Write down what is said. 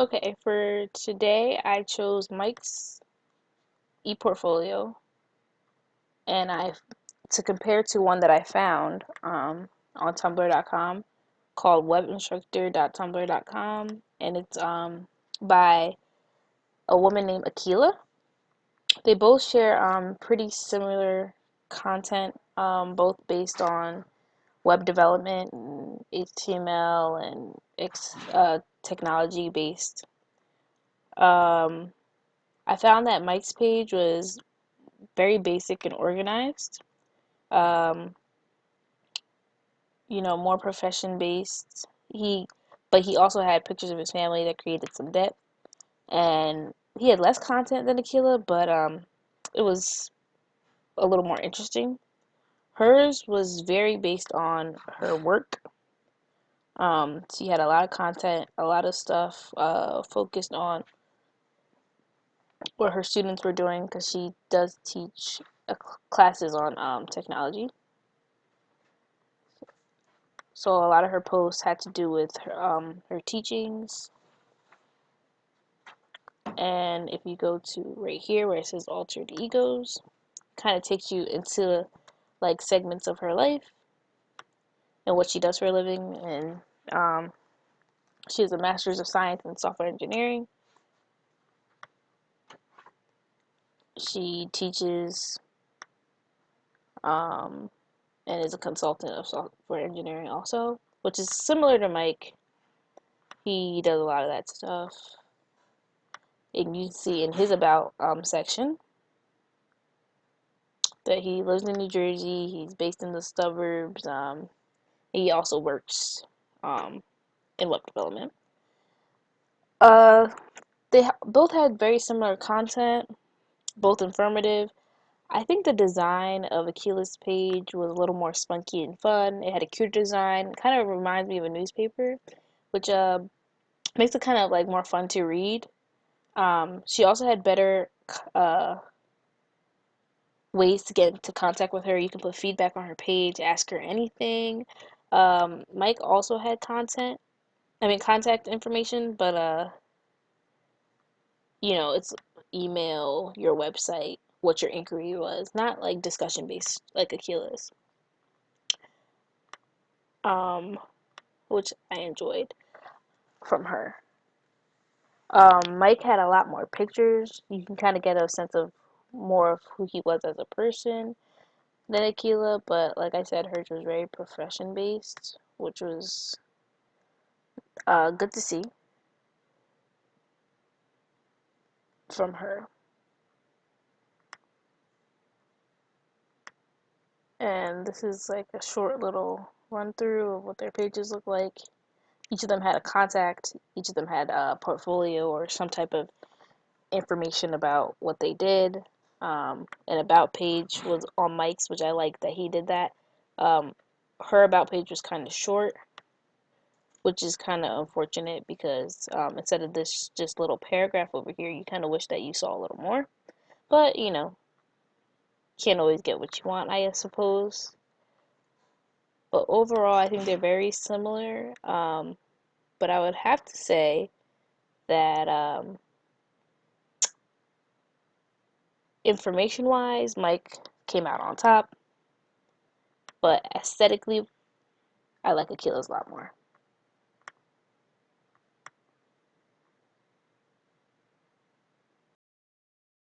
Okay, for today I chose Mike's ePortfolio and I to compare to one that I found on tumblr.com called webinstructor.tumblr.com, and it's by a woman named Akila. They both share pretty similar content, both based on web development and HTML and technology based. Um, I found that Mike's page was very basic and organized. Um, more profession based. But he also had pictures of his family that created some depth, and he had less content than Aquila, but it was a little more interesting. Hers was very based on her work. She had a lot of content, a lot of stuff focused on what her students were doing because she does teach classes on technology. So a lot of her posts had to do with her teachings. And if you go to right here where it says altered egos, kind of takes you into like segments of her life and what she does for a living. And she has a master's of science in software engineering. She teaches um, and is a consultant of software engineering also, which is similar to Mike. He does a lot of that stuff. And you can see in his about section that he lives in New Jersey. He's based in the suburbs. He also works um, in web development. Uh, they both had very similar content, both informative. I think the design of Akila's page was a little more spunky and fun. It had a cute design, kind of reminds me of a newspaper, which makes it kind of like more fun to read. She also had better uh, ways to get into contact with her. You can put feedback on her page, ask her anything. Mike also had contact information, but it's email, your website, what your inquiry was, not like discussion based like Akila's. Um, which I enjoyed from her. Mike had a lot more pictures. You can kind of get a sense of more of who he was as a person than Akila, but like I said, hers was very profession based, which was good to see from her. And this is like a short little run through of what their pages look like. Each of them had a contact, each of them had a portfolio or some type of information about what they did. An about page was on Mike's, which I like that he did that. Um, her about page was kind of short, which is kind of unfortunate because instead of this just little paragraph over here, you kind of wish that you saw a little more. But, can't always get what you want, I suppose. But overall, I think they're very similar. But I would have to say that information wise, Mike came out on top. But aesthetically, I like Akila's a lot more.